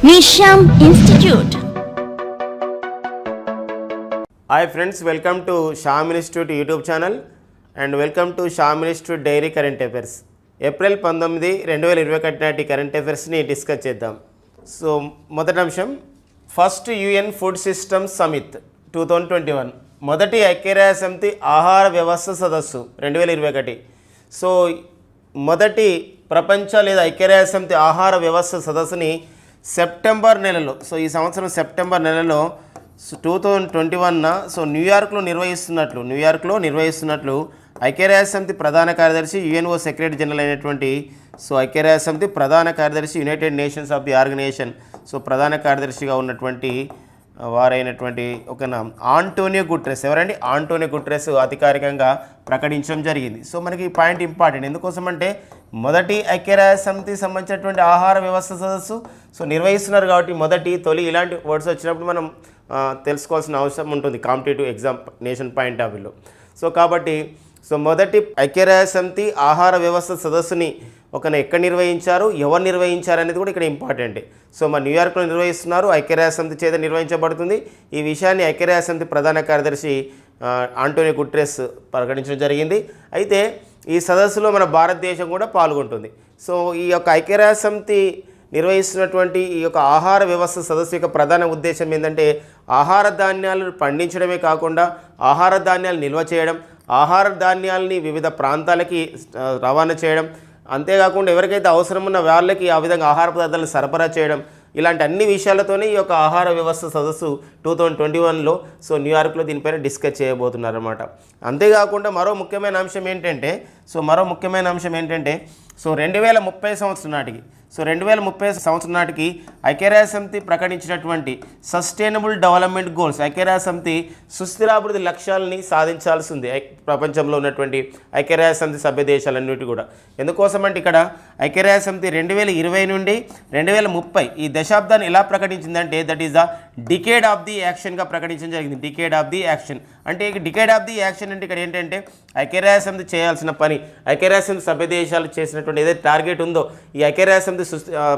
నిషామ్ institute. Hi friends, welcome to Shyam institute YouTube channel and welcome to Shyam institute daily current affairs. April 19, 2021 నాటి current అఫైర్స్ని discuss చేద్దాం. So మొదటి అంశం, first UN food system summit 2021, మొదటి ఐక్యరాజ్య సమితి ఆహార వ్యవస్థ సదస్సు 2021. సో మొదటి ప్రపంచ లేదా ఐక్యరాజ్య సమితి ఆహార వ్యవస్థ సదస్సుని సెప్టెంబర్ నెలలో, సో ఈ సంవత్సరం సెప్టెంబర్ నెలలో 2021 సో న్యూయార్క్లో నిర్వహిస్తున్నట్లు ఐక్యరాజ్య సమితి ప్రధాన కార్యదర్శి, యుఎన్ఓ సెక్రటరీ జనరల్ అయినటువంటి ఐక్యరాజ్య సమితి ప్రధాన కార్యదర్శి, united nations of the organization ప్రధాన కార్యదర్శిగా ఉన్నటువంటి వారైనటువంటి ఒక ఆంటోనియో గుటెరెస్. ఎవరండి? ఆంటోనియో గుటెరెస్ అధికారికంగా ప్రకటించడం జరిగింది. సో మనకి ఈ పాయింట్ ఇంపార్టెంట్. ఎందుకోసం అంటే మొదటి ఐక్యరాజ్య సమితి సంబంధించినటువంటి ఆహార వ్యవస్థ సదస్సు నిర్వహిస్తున్నారు కాబట్టి తొలి ఇలాంటి వర్డ్స్ వచ్చినప్పుడు మనం తెలుసుకోవాల్సిన అవసరం ఉంటుంది కాంపిటేటివ్ ఎగ్జామినేషన్ పాయింట్ ఆఫ్ వ్యూలో. కాబట్టి మొదటి ఐక్యరాజ్య సమితి ఆహార వ్యవస్థ సదస్సుని ఎక్కడ నిర్వహించారు, ఎవరు నిర్వహించారు అనేది కూడా ఇక్కడ ఇంపార్టెంట్. మన న్యూయార్క్లో నిర్వహిస్తున్నారు, ఐక్యరాజ్య సమితి చేత నిర్వహించబడుతుంది. ఈ విషయాన్ని ఐక్యరాజ్య సమితి ప్రధాన కార్యదర్శి ఆంటోనియో గుటెరెస్ ప్రకటించడం జరిగింది. అయితే ఈ సదస్సులో మన భారతదేశం కూడా పాల్గొంటుంది. ఈ యొక్క ఐక్యరాజ్య సమితి నిర్వహిస్తున్నటువంటి ఈ యొక్క ఆహార వ్యవస్థ సదస్సు యొక్క ప్రధాన ఉద్దేశం ఏంటంటే ఆహార ధాన్యాలను పండించడమే కాకుండా ఆహార ధాన్యాలు నిల్వ చేయడం, ఆహార ధాన్యాలని వివిధ ప్రాంతాలకి రవాణా చేయడం, అంతేకాకుండా ఎవరికైతే అవసరం ఉన్న వాళ్ళకి ఆ విధంగా ఆహార పదార్థాలను సరఫరా చేయడం, ఇలాంటి అన్ని విషయాలతోనే ఈ యొక్క ఆహార వ్యవస్థ సదస్సు 2021లో న్యూయార్క్లో దీనిపైన డిస్కస్ చేయబోతున్నారన్నమాట. అంతేకాకుండా మరో ముఖ్యమైన అంశం ఏంటంటే 2030 సంవత్సరం నాటికి ఐక్యరాజ్య సమితి ప్రకటించినటువంటి సస్టైనబుల్ డెవలప్మెంట్ గోల్స్, ఐక్యరాజ్య సమితి సుస్థిరాభివృద్ధి లక్ష్యాలని సాధించాల్సి ఉంది ప్రపంచంలో ఉన్నటువంటి ఐక్యరాజ్య సమితి సభ్య దేశాలన్నిటి కూడా. ఎందుకోసం అంటే ఇక్కడ ఐక్యరాజ్య సమితి 2020 నుండి 2030 ఈ దశాబ్దాన్ని ఎలా ప్రకటించిందంటే that is the decade of the యాక్షన్గా ప్రకటించడం జరిగింది. డికేడ్ ఆఫ్ ది యాక్షన్ అంటే డికేడ్ ఆఫ్ ది యాక్షన్ అంటే ఇక్కడ ఏంటంటే ఐక్యరాజ్య సమితి చేయాల్సిన పని, ఐక్యరాజ్య సమితి సభ్య దేశాలు చేసినటువంటి ఏదైతే టార్గెట్ ఉందో ఈ ఐక్యరాజ్య సమితి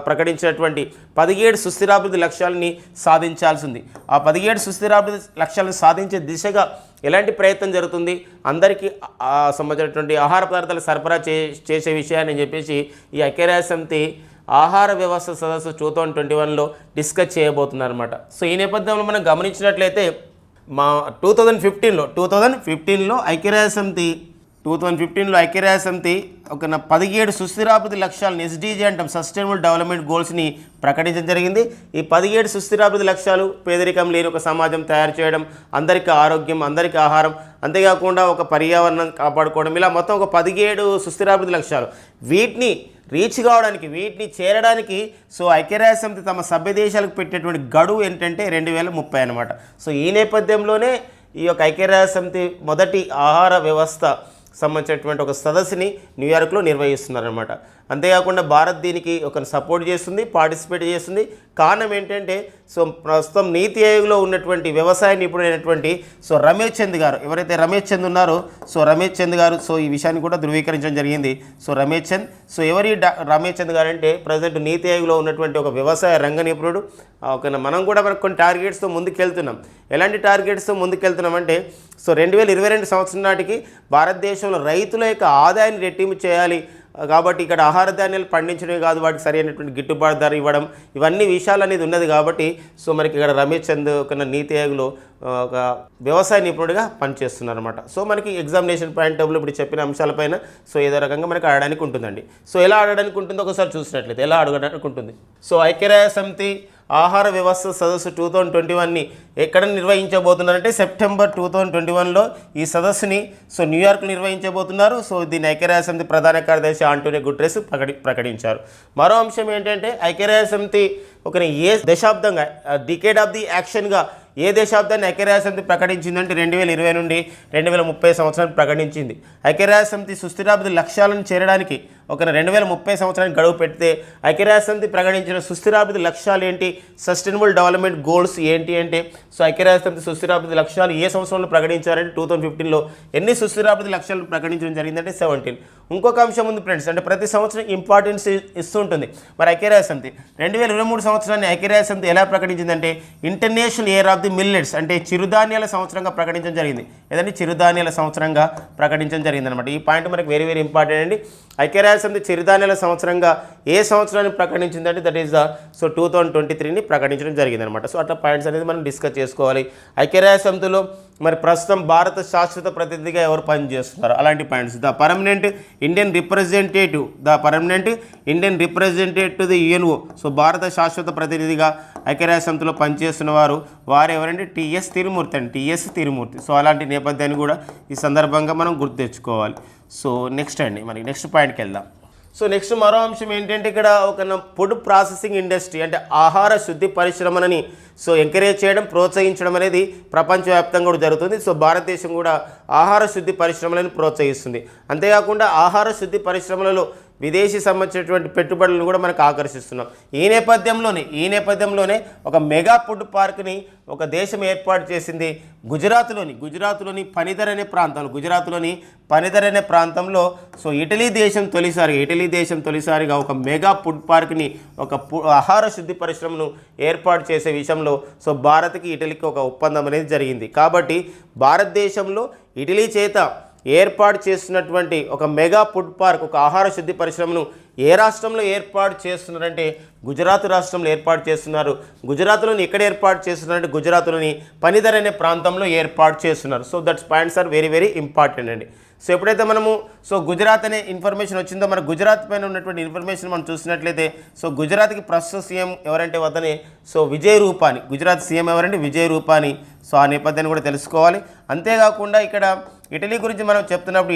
ప్రకటించినటువంటి 17 సుస్థిరాభివృద్ధి లక్ష్యాలని సాధించాల్సి ఉంది. ఆ 17 సుస్థిరాభివృద్ధి లక్ష్యాలను సాధించే దిశగా ఎలాంటి ప్రయత్నం జరుగుతుంది, అందరికీ సంబంధించినటువంటి ఆహార పదార్థాలు సరఫరా చేసే విషయాన్ని చెప్పేసి ఈ ఐక్యరాజ్య సమితి ఆహార వ్యవస్థ సదస్సు 2021లో డిస్కస్ చేయబోతున్నారన్నమాట. ఈ నేపథ్యంలో మనం గమనించినట్లయితే 2015లో ఐక్యరాజ్య సమితి 17 సుస్థిరాభివృద్ధి లక్ష్యాలను ఎస్డీజీ అంటాం, సస్టైనబుల్ డెవలప్మెంట్ గోల్స్ని ప్రకటించడం జరిగింది. ఈ 17 సుస్థిరాభివృద్ధి లక్ష్యాలు పేదరికం లేని ఒక సమాజం తయారు చేయడం, అందరికీ ఆరోగ్యం, అందరికీ ఆహారం, అంతేకాకుండా ఒక పర్యావరణం కాపాడుకోవడం, ఇలా మొత్తం ఒక 17 సుస్థిరాభివృద్ధి లక్ష్యాలు. వీటిని రీచ్ కావడానికి, వీటిని చేరడానికి ఐక్యరాజ్య సమితి తమ సభ్య దేశాలకు పెట్టేటువంటి గడువు ఏంటంటే 2030 అనమాట. ఈ నేపథ్యంలోనే ఈ యొక్క ఐక్యరాజ్య సమితి మొదటి ఆహార వ్యవస్థ సంబంధించినటువంటి ఒక సదస్సుని న్యూయార్క్లో నిర్వహిస్తున్నారనమాట. అంతేకాకుండా భారత్ దీనికి సపోర్ట్ చేస్తుంది, పార్టిసిపేట్ చేస్తుంది. కారణం ఏంటంటే ప్రస్తుతం నీతి ఆయోగ్లో ఉన్నటువంటి వ్యవసాయ నిపుణుడైనటువంటి రమేష్ చంద్ గారు, ఎవరైతే రమేష్ చంద్ ఉన్నారో రమేష్ చంద్ గారు ఈ విషయాన్ని కూడా ధృవీకరించడం జరిగింది. రమేష్ చంద్ ఎవరి రమేష్ చంద్ గారు అంటే ప్రజెంట్ నీతి ఆయోగ్లో ఉన్నటువంటి ఒక వ్యవసాయ రంగ నిపుణుడు. మనం కూడా మనకు కొన్ని టార్గెట్స్తో ముందుకెళ్తున్నాం. ఎలాంటి టార్గెట్స్తో ముందుకెళ్తున్నామంటే 2022 సంవత్సరం నాటికి భారతదేశంలో రైతుల యొక్క ఆదాయాన్ని రెట్టింపు చేయాలి. కాబట్టి ఇక్కడ ఆహార ధాన్యాలు పండించడమే కాదు, వాటికి సరైనటువంటి గిట్టుబాటు ధర ఇవ్వడం, ఇవన్నీ విషయాలు అనేది ఉన్నది. కాబట్టి మనకి ఇక్కడ రమేష్ చంద్ నీతి ఆయోగ్లో ఒక వ్యవసాయ నిపుణుడిగా పనిచేస్తున్నారన్నమాట. మనకి ఎగ్జామినేషన్ పాయింట్ ఆఫ్ వ్యూలో ఇప్పుడు చెప్పిన అంశాలపైన ఏదో రకంగా మనకి ఆడడానికి ఉంటుందండి. ఎలా ఆడడానికి ఉంటుందో ఒకసారి చూసినట్లయితే ఎలా అడగడానికి ఉంటుంది. ఐక్యరాజ్య సమితి ఆహార వ్యవస్థ సదస్సు 2021ని ఎక్కడ నిర్వహించబోతున్నారంటే సెప్టెంబర్ 2021లో ఈ సదస్సుని న్యూయార్క్లో నిర్వహించబోతున్నారు. దీన్ని ఐక్యరాజ్య సమితి ప్రధాన కార్యదర్శి ఆంటోనియో గుటెరెస్ ప్రకటించారు. మరో అంశం ఏంటంటే ఐక్యరాజ్య సమితి ఏ దశాబ్దంగా డికేడ్ ఆఫ్ ది యాక్షన్గా ఏ దశాబ్దాన్ని ఐక్యరాజ్య సమితి ప్రకటించిందంటే 2020 నుండి 2030 సంవత్సరాన్ని ప్రకటించింది. ఐక్యరాజ్య సమితి సుస్థిరాభివృద్ధి లక్ష్యాలను చేరడానికి 2030 సంవత్సరానికి గడువు పెడితే ఐక్యరాజ్య సమితి ప్రకటించిన సుస్థిరాభివృద్ధి లక్ష్యాలు ఏంటి, సస్టైనబుల్ డెవలప్మెంట్ గోల్స్ ఏంటి అంటే ఐక్యరాజ్య సమితి సుస్థిరాభివృద్ధి లక్ష్యాలు ఏ సంవత్సరంలో ప్రకటించారంటే 2015లో ఎన్ని సుస్థిరాభివృద్ధి లక్ష్యాలను ప్రకటించడం జరిగిందంటే 17. ఇంకొక అంశం ఉంది ఫ్రెండ్స్, అంటే ప్రతి సంవత్సరం ఇంపార్టెన్స్ ఇస్తుంటుంది. మరి ఐక్యరాజ్య సమితి 2023 సంవత్సరాన్ని ఐక్యరాజ్య సమితి ఎలా ప్రకటించిందంటే international year of the millets, అంటే చిరుధాన్యాల సంవత్సరంగా ప్రకటించడం జరిగింది. ఏదంటే చిరుధాన్యాల సంవత్సరంగా ప్రకటించడం జరిగింది అనమాట. ఈ పాయింట్ మనకు వెరీ వెరీ ఇంపార్టెంట్ అండి. ఐక్యరాజ్య సమితి చిరుధాన్యాల సంవత్సరంగా ఏ సంవత్సరాన్ని ప్రకటించిందంటే దట్ ఈస్ ద 2023ని ప్రకటించడం జరిగింది అనమాట. సో అట్లా పాయింట్స్ అనేది మనం డిస్కస్ చేసుకోవాలి. ఐక్యరాజ్య సమితిలో మరి ప్రస్తుతం భారత శాశ్వత ప్రతినిధిగా ఎవరు పనిచేస్తున్నారు అలాంటి points. The permanent Indian representative to the UNO. So భారత శాశ్వత ప్రతినిధిగా ఐక్యరాజ్య సమితిలో పనిచేస్తున్న వారు ఎవరంటే టిఎస్ తిరుమూర్తి. సో అలాంటి నేపథ్యాన్ని కూడా ఈ సందర్భంగా మనం గుర్తు తెచ్చుకోవాలి. సో నెక్స్ట్ అండి, మరి నెక్స్ట్ పాయింట్కి వెళ్దాం. సో నెక్స్ట్ మరో అంశం ఏంటంటే ఇక్కడ ఒక ఫుడ్ ప్రాసెసింగ్ ఇండస్ట్రీ, అంటే ఆహార శుద్ధి పరిశ్రమలని సో ఎంకరేజ్ చేయడం, ప్రోత్సహించడం అనేది ప్రపంచవ్యాప్తంగా కూడా జరుగుతుంది. సో భారతదేశం కూడా ఆహార శుద్ధి పరిశ్రమలను ప్రోత్సహిస్తుంది. అంతేకాకుండా ఆహార శుద్ధి పరిశ్రమలలో విదేశీ సంబంధించినటువంటి పెట్టుబడులను కూడా మనకు ఆకర్షిస్తున్నాం. ఈ నేపథ్యంలోనే ఒక మెగా ఫుడ్ పార్క్ని ఒక దేశం ఏర్పాటు చేసింది గుజరాత్లోని పనిదర్ అనే ప్రాంతంలో. సో ఇటలీ దేశం తొలిసారిగా ఒక మెగా ఫుడ్ పార్క్ని, ఒక ఆహార శుద్ధి పరిశ్రమను ఏర్పాటు చేసే విషయంలో సో భారత్కి ఇటలీకి ఒక ఒప్పందం అనేది జరిగింది. కాబట్టి భారతదేశంలో ఇటలీ చేత ఏర్పాటు చేస్తున్నటువంటి ఒక మెగా ఫుడ్ పార్క్, ఒక ఆహార శుద్ధి పరిశ్రమను ఏ రాష్ట్రంలో ఏర్పాటు చేస్తున్నారంటే గుజరాత్ రాష్ట్రంలో ఏర్పాటు చేస్తున్నారు. గుజరాత్లోని ఎక్కడ ఏర్పాటు చేస్తున్నారంటే గుజరాత్లోని పనిదర్ అనే ప్రాంతంలో ఏర్పాటు చేస్తున్నారు. So that's points are very very important అండి. సో ఎప్పుడైతే మనము గుజరాత్ అనే ఇన్ఫర్మేషన్ వచ్చిందో, మన గుజరాత్ పైన ఉన్నటువంటి ఇన్ఫర్మేషన్ మనం చూసినట్లయితే గుజరాత్కి ప్రస్తుత సీఎం ఎవరంటే వద్దనే విజయ్ రూపానీ. గుజరాత్ సీఎం ఎవరంటే విజయ్ రూపానీ. సో ఆ నేపథ్యాన్ని కూడా తెలుసుకోవాలి. అంతేకాకుండా ఇక్కడ ఇటలీ గురించి మనం చెప్తున్నప్పుడు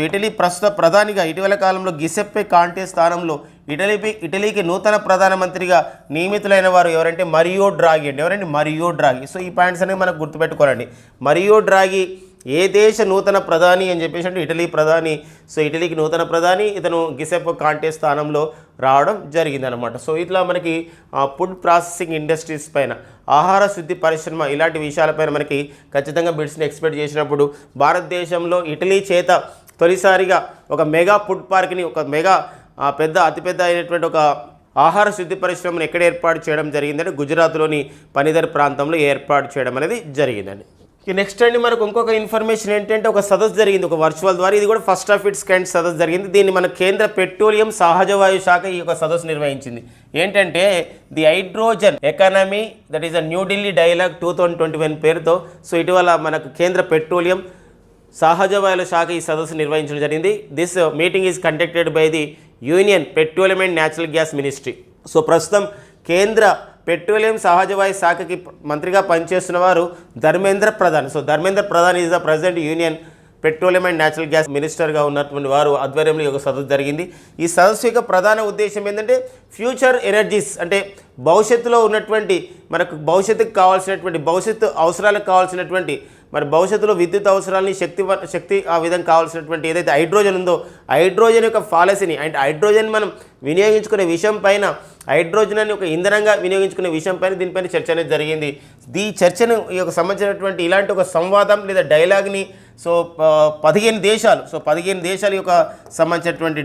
ఇటలీ ప్రస్తుత ప్రధానిగా ఇటీవల కాలంలో గిసెప్పే కాంటే స్థానంలో ఇటలీకి నూతన ప్రధానమంత్రిగా నియమితులైన వారు ఎవరంటే మరియో డ్రాగి. సో ఈ పాయింట్స్ అనేవి మనకు గుర్తుపెట్టుకోవాలండి. మరియో డ్రాగి ఏ దేశ నూతన ప్రధాని అని చెప్పేసి అంటే ఇటలీ ప్రధాని. సో ఇటలీకి నూతన ప్రధాని, ఇతను గిసెప్పే కాంటే స్థానంలో రావడం జరిగిందనమాట. సో ఇట్లా మనకి ఫుడ్ ప్రాసెసింగ్ ఇండస్ట్రీస్ పైన, ఆహార శుద్ధి పరిశ్రమ, ఇలాంటి విషయాలపైన మనకి ఖచ్చితంగా బిడ్స్ని ఎక్స్పెక్ట్ చేసినప్పుడు భారతదేశంలో ఇటలీ చేత తొలిసారిగా ఒక మెగా ఫుడ్ పార్క్ని, ఒక మెగా అతిపెద్ద అయినటువంటి ఒక ఆహార శుద్ధి పరిశ్రమను ఎక్కడ ఏర్పాటు చేయడం జరిగిందంటే గుజరాత్లోని పనిదర్ ప్రాంతంలో ఏర్పాటు చేయడం అనేది జరిగిందండి. నెక్స్ట్ అండి మనకు ఇంకొక ఇన్ఫర్మేషన్ ఏంటంటే ఒక సదస్సు జరిగింది ఒక వర్చువల్ ద్వారా. ఇది కూడా ఫస్ట్ ఆఫ్ ఇట్స్ కైండ్ సదస్సు జరిగింది. దీన్ని మన కేంద్ర పెట్రోలియం సహజ వాయు శాఖ ఈ యొక్క సదస్సు నిర్వహించింది. ఏంటంటే the hydrogen economy that is a new Delhi dialogue 2021 పేరుతో. సో ఇటీవల మనకు కేంద్ర పెట్రోలియం సహజ వాయువుల శాఖ ఈ సదస్సు నిర్వహించడం జరిగింది. This meeting is conducted by the union petroleum and natural gas ministry. So ప్రస్తుతం కేంద్ర పెట్రోలియం సహజ వాయు శాఖకి మంత్రిగా పనిచేస్తున్న వారు Dharmendra Pradhan. So Dharmendra Pradhan is the president union petroleum and natural gas మినిస్టర్గా ఉన్నటువంటి వారు ఆధ్వర్యంలో ఒక సదస్సు జరిగింది. ఈ సదస్సు యొక్క ప్రధాన ఉద్దేశం ఏంటంటే ఫ్యూచర్ ఎనర్జీస్, అంటే భవిష్యత్తులో ఉన్నటువంటి మనకు భవిష్యత్తుకు కావాల్సినటువంటి భవిష్యత్తు అవసరాలకు కావాల్సినటువంటి మరి భవిష్యత్తులో విద్యుత్ అవసరాలని శక్తి ఆ విధంగా కావాల్సినటువంటి ఏదైతే హైడ్రోజన్ ఉందో హైడ్రోజన్ యొక్క పాలసీని, అంటే హైడ్రోజన్ మనం వినియోగించుకునే విషయం పైన, హైడ్రోజన్ అని ఒక ఇంధనంగా వినియోగించుకునే విషయం పైన దీనిపైన చర్చ అనేది జరిగింది. ఈ చర్చను ఈ యొక్క సంబంధించినటువంటి ఇలాంటి ఒక సంవాదం లేదా డైలాగ్ని 15 దేశాల యొక్క సంబంధించినటువంటి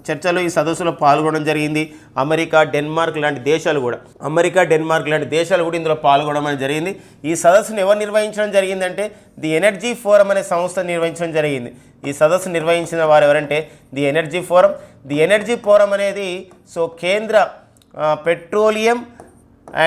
చర్చలో ఈ సదస్సులో పాల్గొనడం జరిగింది. అమెరికా, డెన్మార్క్ లాంటి దేశాలు కూడా ఇందులో పాల్గొనడం అనేది జరిగింది. ఈ సదస్సును ఎవరు నిర్వహించడం జరిగిందంటే ది ఎనర్జీ ఫోరం అనే సంస్థ నిర్వహించడం జరిగింది. ఈ సదస్సు నిర్వహించిన వారు ఎవరంటే ది ఎనర్జీ ఫోరం అనేది కేంద్ర petroleum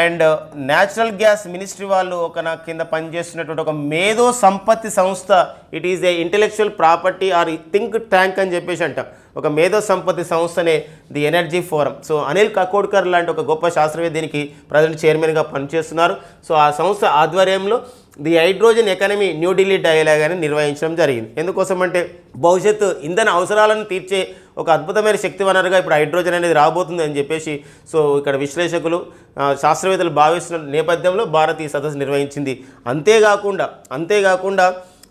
and natural gas ministry వాళ్ళు కింద పనిచేస్తున్నటువంటి ఒక మేధో సంపత్తి సంస్థ. It is a intellectual property or think tank అని చెప్పేసి అంటాం. ఒక మేధో సంపత్తి సంస్థనే the energy forum. So Anil Kakodkar లాంటి ఒక గొప్ప శాస్త్రవేత్త దీనికి ప్రజెంట్ చైర్మన్గా పనిచేస్తున్నారు. సో ఆ సంస్థ ఆధ్వర్యంలో the hydrogen economy new Delhi dialogue అని నిర్వహించడం జరిగింది. ఎందుకోసం అంటే భవిష్యత్తు ఇంధన అవసరాలను తీర్చే ఒక అద్భుతమైన శక్తి వనరుగా ఇప్పుడు హైడ్రోజన్ అనేది రాబోతుంది అని చెప్పేసి ఇక్కడ విశ్లేషకులు, శాస్త్రవేత్తలు భావిస్తున్న నేపథ్యంలో భారత్ ఈ సదస్సు నిర్వహించింది. అంతేకాకుండా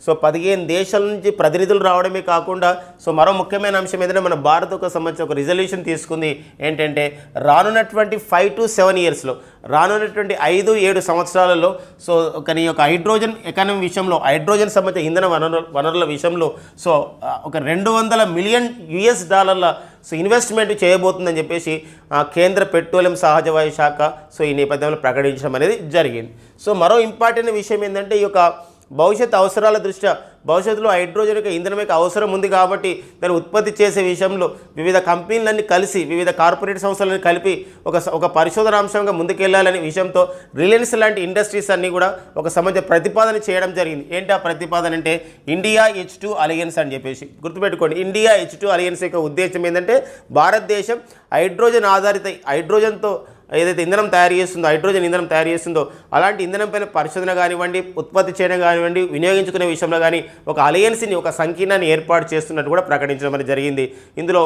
సో 15 దేశాల నుంచి ప్రతినిధులు రావడమే కాకుండా సో మరో ముఖ్యమైన అంశం ఏంటంటే మన భారత్కు సంబంధించి ఒక రిజల్యూషన్ తీసుకుంది ఏంటంటే రానున్నటువంటి 5 to 7 ఇయర్స్లో రానున్నటువంటి 5-7 సంవత్సరాలలో సో కానీ ఒక హైడ్రోజన్ ఎకానమీ విషయంలో హైడ్రోజన్ సంబంధించిన ఇంధన వనరుల విషయంలో సో ఒక $200 మిలియన్ సో ఇన్వెస్ట్మెంట్ చేయబోతుందని చెప్పేసి కేంద్ర పెట్రోలియం సహజవాయు శాఖ సో ఈ నేపథ్యంలో ప్రకటించడం అనేది జరిగింది. సో మరో ఇంపార్టెంట్ విషయం ఏంటంటే ఈ యొక్క భవిష్యత్ అవసరాల దృష్ట్యా భవిష్యత్తులో హైడ్రోజన్ యొక్క ఇంధనం యొక్క అవసరం ఉంది కాబట్టి దాన్ని ఉత్పత్తి చేసే విషయంలో వివిధ కంపెనీలన్నీ కలిసి వివిధ కార్పొరేట్ సంస్థలను కలిపి ఒక పరిశోధన అంశంగా ముందుకెళ్లాలనే విషయంతో రిలయన్స్ లాంటి ఇండస్ట్రీస్ అన్నీ కూడా ఒక సంబంధించిన ప్రతిపాదన చేయడం జరిగింది. ఏంటి ఆ ప్రతిపాదన అంటే ఇండియా H2 అలయన్స్ అని చెప్పేసి గుర్తుపెట్టుకోండి. ఇండియా H2 అలయన్స్ యొక్క ఉద్దేశం ఏంటంటే భారతదేశం హైడ్రోజన్ ఆధారిత హైడ్రోజన్తో ఏదైతే ఇంధనం తయారు చేస్తుందో హైడ్రోజన్ ఇంధనం తయారు చేస్తుందో అలాంటి ఇంధనం పైన పరిశోధన కానివ్వండి ఉత్పత్తి చేయడం కానివ్వండి వినియోగించుకునే విషయంలో కానీ ఒక అలయన్స్ని ఒక సంకీర్ణాన్ని ఏర్పాటు చేస్తున్నట్టు కూడా ప్రకటించడం అనేది జరిగింది. ఇందులో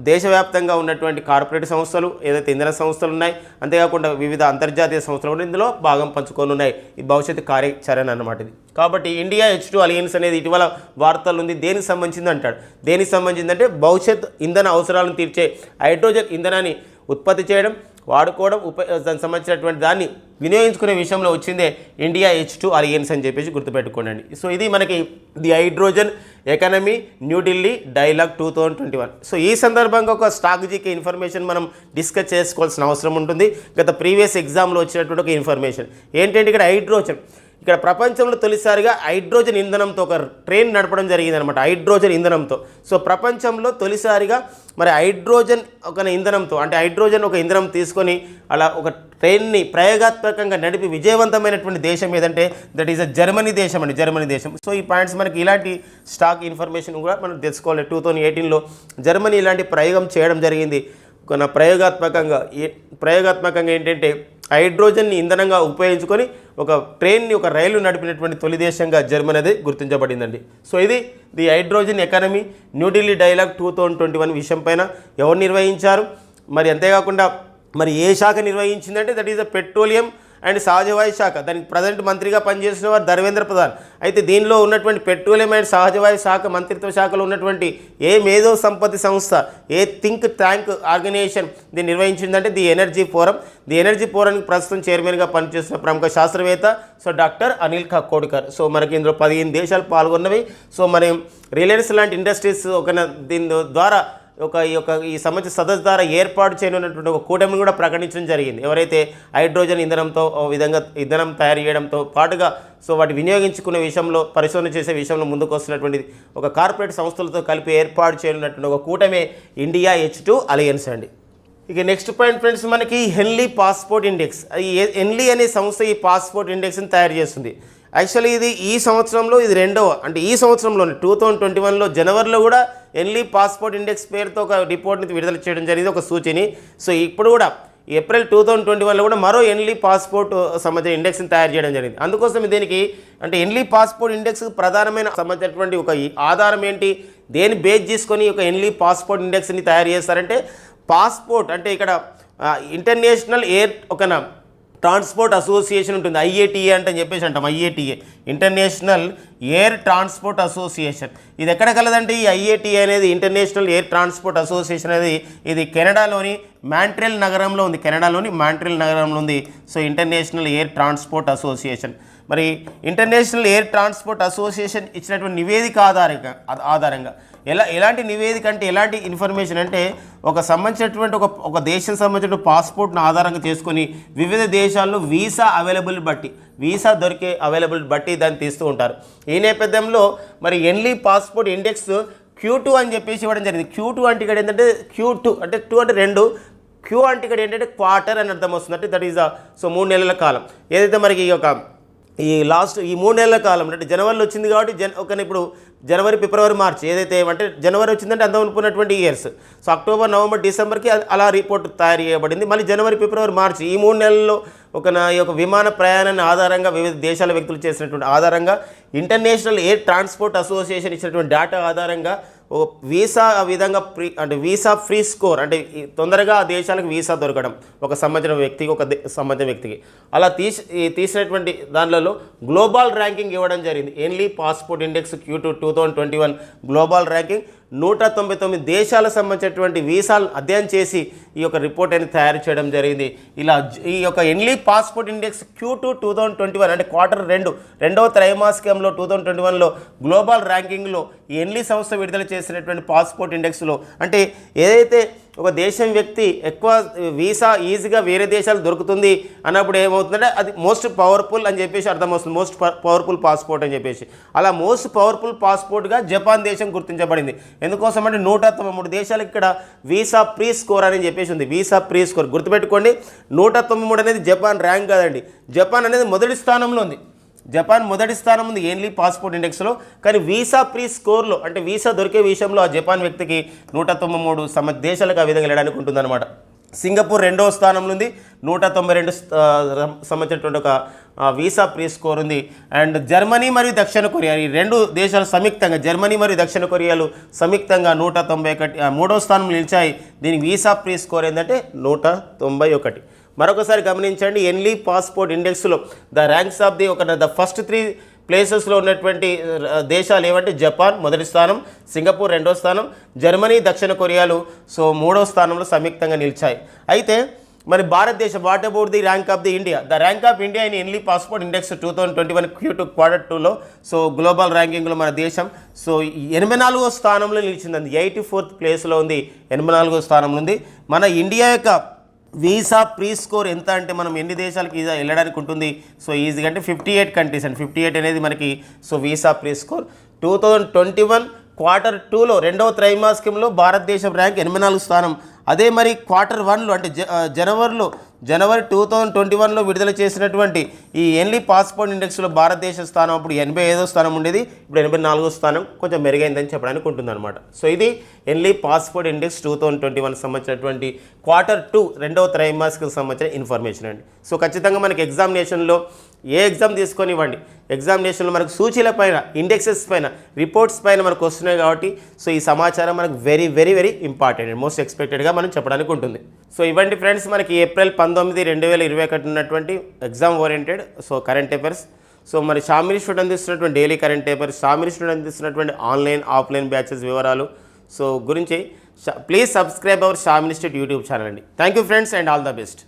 దేశవ్యాప్తంగా ఉన్నటువంటి కార్పొరేట్ సంస్థలు ఏదైతే ఇంధన సంస్థలు ఉన్నాయి అంతేకాకుండా వివిధ అంతర్జాతీయ సంస్థలు కూడా ఇందులో భాగం పంచుకొని ఉన్నాయి. ఈ భవిష్యత్తు కార్యాచరణ అన్నమాట ఇది. కాబట్టి ఇండియా H2 అలయన్స్ అనేది ఇటీవల వార్తలు ఉంది. దేనికి సంబంధించింది అంటాడు. దేనికి సంబంధించిందంటే భవిష్యత్ ఇంధన అవసరాలను తీర్చే హైడ్రోజన్ ఇంధనాన్ని ఉత్పత్తి చేయడం వాడుకోవడం దానికి సంబంధించినటువంటి దాన్ని వినియోగించుకునే విషయంలో వచ్చిందే ఇండియా H2 అలయన్స్ అని చెప్పేసి గుర్తుపెట్టుకోండి. సో ఇది మనకి the hydrogen economy New Delhi dialogue 2021. So ఈ సందర్భంగా ఒక స్ట్రాటజిక్ ఇన్ఫర్మేషన్ మనం డిస్కస్ చేసుకోవాల్సిన అవసరం ఉంటుంది. గత ప్రీవియస్ ఎగ్జామ్లో వచ్చినటువంటి ఒక ఇన్ఫర్మేషన్ ఏంటంటే ఇక్కడ ప్రపంచంలో తొలిసారిగా హైడ్రోజన్ ఇంధనంతో ఒక ట్రైన్ నడపడం జరిగింది అనమాట. హైడ్రోజన్ ఇంధనంతో సో ప్రపంచంలో తొలిసారిగా మరి హైడ్రోజన్ ఒక ఇంధనంతో అంటే హైడ్రోజన్ ఒక ఇంధనం తీసుకొని అలా ఒక ట్రైన్ని ప్రయోగాత్మకంగా నడిపి విజయవంతమైనటువంటి దేశం ఏదంటే దట్ ఈస్ జర్మనీ దేశం అండి. జర్మనీ దేశం. సో ఈ పాయింట్స్ మనకి ఇలాంటి స్టాక్ ఇన్ఫర్మేషన్ కూడా మనం తెలుసుకోవాలి. 2018లో జర్మనీ ఇలాంటి ప్రయోగం చేయడం జరిగింది. ప్రయోగాత్మకంగా ఏంటంటే హైడ్రోజన్ని ఇంధనంగా ఉపయోగించుకొని ఒక ట్రైన్ని ఒక రైలు నడిపినటువంటి తొలి దేశంగా జర్మనీ అనేది గుర్తించబడిందండి. సో ఇది the hydrogen economy New Delhi dialogue 2021 విషయం పైన ఎవరు నిర్వహించారు మరి అంతేకాకుండా మరి ఏ శాఖ నిర్వహించిందంటే that is the petroleum and సహజవాయు శాఖ. దానికి ప్రజెంట్ మంత్రిగా పనిచేసిన వారు ధర్మేంద్ర ప్రధాన్. అయితే దీనిలో ఉన్నటువంటి పెట్రోలియం అండ్ సహజవాయు శాఖ మంత్రిత్వ శాఖలో ఉన్నటువంటి ఏ మేధో సంపత్తి సంస్థ ఏ థింక్ ట్యాంక్ ఆర్గనైజేషన్ దీన్ని నిర్వహించిందంటే the energy forum. The energy ఫోరానికి ప్రస్తుతం చైర్మన్గా పనిచేస్తున్న ప్రముఖ శాస్త్రవేత్త so doctor Anil Kakodkar. So మనకి ఇందులో 15 దేశాలు పాల్గొన్నవి. సో మరి రిలయన్స్ లాంటి ఇండస్ట్రీస్ దీని ద్వారా ఈ సంబంధించిన సదస్సు ద్వారా ఏర్పాటు చేయనున్నటువంటి ఒక కూటమిని కూడా ప్రకటించడం జరిగింది. ఎవరైతే హైడ్రోజన్ ఇంధనంతో విధంగా ఇంధనం తయారు చేయడంతో పాటుగా సో వాటి వినియోగించుకునే విషయంలో పరిశోధన చేసే విషయంలో ముందుకు వస్తున్నటువంటి ఒక కార్పొరేట్ సంస్థలతో కలిపి ఏర్పాటు చేయనున్నటువంటి ఒక కూటమే ఇండియా H2 అలయన్స్ అండి. ఇక నెక్స్ట్ పాయింట్ ఫ్రెండ్స్ మనకి హెన్లీ పాస్పోర్ట్ ఇండెక్స్. ఈ హెన్లీ అనే సంస్థ ఈ పాస్పోర్ట్ ఇండెక్స్ని తయారు చేస్తుంది. యాక్చువల్లీ ఇది ఈ సంవత్సరంలో ఇది రెండవ అంటే ఈ సంవత్సరంలోనే 2021లో జనవరిలో కూడా హెన్లీ పాస్పోర్ట్ ఇండెక్స్ పేరుతో ఒక రిపోర్ట్ని విడుదల చేయడం జరిగింది ఒక సూచిని. సో ఇప్పుడు కూడా ఏప్రిల్ 2021లో కూడా మరో హెన్లీ పాస్పోర్ట్ సంబంధించిన ఇండెక్స్ని తయారు చేయడం జరిగింది. అందుకోసం దీనికి అంటే హెన్లీ పాస్పోర్ట్ ఇండెక్స్ ప్రధానమైన సంబంధించినటువంటి ఒక ఆధారం ఏంటి దేని బేస్ చేసుకొని ఒక హెన్లీ పాస్పోర్ట్ ఇండెక్స్ని తయారు చేస్తారంటే పాస్పోర్ట్ అంటే ఇక్కడ ఇంటర్నేషనల్ ఎయిర్ ట్రాన్స్పోర్ట్ అసోసియేషన్ ఉంటుంది. IATA అంటే చెప్పేసి అంటాం. IATA international air transport association. ఇది ఎక్కడ కలదంటే ఈ IATA అనేది ఇంటర్నేషనల్ ఎయిర్ ట్రాన్స్పోర్ట్ అసోసియేషన్ అనేది ఇది కెనడాలోని మాంట్రియల్ నగరంలో ఉంది. కెనడాలోని మాంట్రియల్ నగరంలో ఉంది. So international air transport association మరి ఇంటర్నేషనల్ ఎయిర్ ట్రాన్స్పోర్ట్ అసోసియేషన్ ఇచ్చినటువంటి నివేదిక ఆధారంగా ఎలాంటి నివేదిక అంటే ఎలాంటి ఇన్ఫర్మేషన్ అంటే ఒక సంబంధించినటువంటి ఒక దేశం సంబంధించిన పాస్పోర్ట్ను ఆధారంగా చేసుకొని వివిధ దేశాల్లో వీసా దొరికే అవైలబుల్ బట్టి దాన్ని తీస్తూ ఉంటారు. ఈ నేపథ్యంలో మరి హెన్లీ పాస్పోర్ట్ ఇండెక్స్ Q2 అని చెప్పేసి ఇవ్వడం జరిగింది. Q2 అంటే ఇక్కడ ఏంటంటే Q2 అంటే 2 అంటే 2 Q అంటే ఇక్కడ ఏంటంటే క్వార్టర్ అని అర్థం వస్తుంది. అంటే దట్ ఈస్ సో 3 నెలల కాలం ఏదైతే మనకి ఈ 3 నెలల కాలం అంటే జనవరిలో వచ్చింది కాబట్టి ఇప్పుడు జనవరి ఫిబ్రవరి మార్చి ఏదైతే అంటే జనవరి వచ్చిందంటే అంత అనుకున్నటువంటి ఇయర్స్. సో అక్టోబర్ నవంబర్ డిసెంబర్కి అలా రిపోర్ట్ తయారు చేయబడింది. మళ్ళీ జనవరి ఫిబ్రవరి మార్చి ఈ 3 నెలల్లో ఈ యొక్క విమాన ప్రయాణాన్ని ఆధారంగా వివిధ దేశాల వ్యక్తులు చేసినటువంటి ఆధారంగా ఇంటర్నేషనల్ ఎయిర్ ట్రాన్స్పోర్ట్ అసోసియేషన్ ఇచ్చినటువంటి డేటా ఆధారంగా వీసా ఆ విధంగా అంటే వీసా ఫ్రీ స్కోర్ అంటే తొందరగా ఆ దేశాలకు వీసా దొరకడం ఒక సంబంధించిన వ్యక్తికి సంబంధించిన వ్యక్తికి అలా తీసినటువంటి దానిలో గ్లోబల్ ర్యాంకింగ్ ఇవ్వడం జరిగింది. Henley passport index Q2 2021 global ranking 199 దేశాలకు సంబంధించినటువంటి వీసాలు అధ్యయనం చేసి ఈ యొక్క రిపోర్ట్ అనేది తయారు చేయడం జరిగింది. ఇలా ఈ యొక్క ఎన్లీ పాస్పోర్ట్ ఇండెక్స్ Q2 2021 అంటే రెండవ త్రైమాసికంలో 2021లో గ్లోబల్ ర్యాంకింగ్లో ఈ ఎన్లీ సంస్థ విడుదల చేసినటువంటి పాస్పోర్ట్ ఇండెక్స్లో అంటే ఏదైతే ఒక దేశం వ్యక్తి ఎక్కువ వీసా ఈజీగా వేరే దేశాలు దొరుకుతుంది అన్నప్పుడు ఏమవుతుందంటే అది మోస్ట్ పవర్ఫుల్ అని చెప్పేసి అర్థమవుతుంది. మోస్ట్ పవర్ఫుల్ పాస్పోర్ట్ అని చెప్పేసి అలా మోస్ట్ పవర్ఫుల్ పాస్పోర్ట్గా జపాన్ దేశం గుర్తించబడింది. ఎందుకోసం అంటే 193 దేశాలకు ఇక్కడ వీసా ప్రీ స్కోర్ అని చెప్పేసి ఉంది. వీసా ప్రీ స్కోర్ గుర్తుపెట్టుకోండి. 193 అనేది జపాన్ ర్యాంక్ కాదండి. జపాన్ అనేది మొదటి స్థానంలో ఉంది. జపాన్ మొదటి స్థానం ఉంది ఎన్లీ పాస్పోర్ట్ ఇండెక్స్లో. కానీ వీసా ప్రీ స్కోర్లో అంటే వీసా దొరికే విషయంలో ఆ జపాన్ వ్యక్తికి 193 దేశాలకు ఆ విధంగా వెళ్ళడానికి ఉంటుందన్నమాట. సింగపూర్ రెండవ స్థానంలో ఉంది. 192 సంబంధించినటువంటి ఒక వీసా ప్రీ స్కోర్ ఉంది. అండ్ జర్మనీ మరియు దక్షిణ కొరియా ఈ రెండు దేశాలు సంయుక్తంగా జర్మనీ మరియు దక్షిణ కొరియాలు సంయుక్తంగా 191 మూడవ స్థానంలో నిలిచాయి. దీనికి వీసా ప్రీ స్కోర్ ఏంటంటే 191. మరొకసారి గమనించండి, ఎన్లీ పాస్పోర్ట్ ఇండెక్స్లో the ranks of the first 3 ప్లేసెస్లో ఉన్నటువంటి దేశాలు ఏమంటే జపాన్ మొదటి స్థానం, సింగపూర్ రెండో స్థానం, జర్మనీ దక్షిణ కొరియాలు మూడో స్థానంలో సంయుక్తంగా నిలిచాయి. అయితే మరి భారతదేశం what about the rank of the India? The rank of India in Henley passport index 2021 Q2 Q2లో గ్లోబల్ ర్యాంకింగ్లో మన దేశం 84వ స్థానంలో నిలిచిందండి. 84th ప్లేస్లో ఉంది, 84వ స్థానంలో ఉంది. మన ఇండియా యొక్క వీసా ప్రీ స్కోర్ ఎంత అంటే మనం ఎన్ని దేశాలకు వెళ్ళడానికి ఉంటుంది? ఈజీగా అంటే 58 కంట్రీస్ అండి. 58 అనేది మనకి వీసా ప్రీ స్కోర్ 2021 Q2లో రెండవ త్రైమాసికంలో భారతదేశం ర్యాంక్ 84 స్థానం. అదే మరి Q1లో అంటే జనవరి 2021లో విడుదల చేసినటువంటి ఈ ఎన్లీ పాస్పోర్ట్ ఇండెక్స్లో భారతదేశ స్థానం అప్పుడు 85వ స్థానం ఉండేది, ఇప్పుడు 84వ స్థానం కొంచెం మెరుగైందని చెప్పడానికి ఉంటుందన్నమాట. ఇది ఎన్లీ పాస్పోర్ట్ ఇండెక్స్ 2021 సంబంధించినటువంటి Q2 రెండవ త్రైమాసికం సంబంధించిన ఇన్ఫర్మేషన్ అండి. ఖచ్చితంగా మనకి ఎగ్జామినేషన్లో ఏ ఎగ్జామ్ తీసుకొని ఇవ్వండి, ఎగ్జామినేషన్లో మనకు సూచీల పైన ఇండెక్సెస్ పైన రిపోర్ట్స్ పైన మనకు వస్తున్నాయి కాబట్టి ఈ సమాచారం మనకు very very very important, most ఎక్స్పెక్టెడ్గా మనం చెప్పడానికి ఉంటుంది. ఇవ్వండి ఫ్రెండ్స్, మనకి ఏప్రిల్ 19, 2021 ఉన్నటువంటి ఎగ్జామ్ ఓరియంటెడ్ కరెంట్ అఫైర్స్. మరి షామిలి స్టూడెంట్ అందిస్తున్నటువంటి daily current affairs, Shamili student అందిస్తున్నటువంటి ఆన్లైన్ ఆఫ్లైన్ బ్యాచెస్ వివరాలు గురించి please subscribe our Shamili student YouTube channel అండి. Thank you friends and all the best.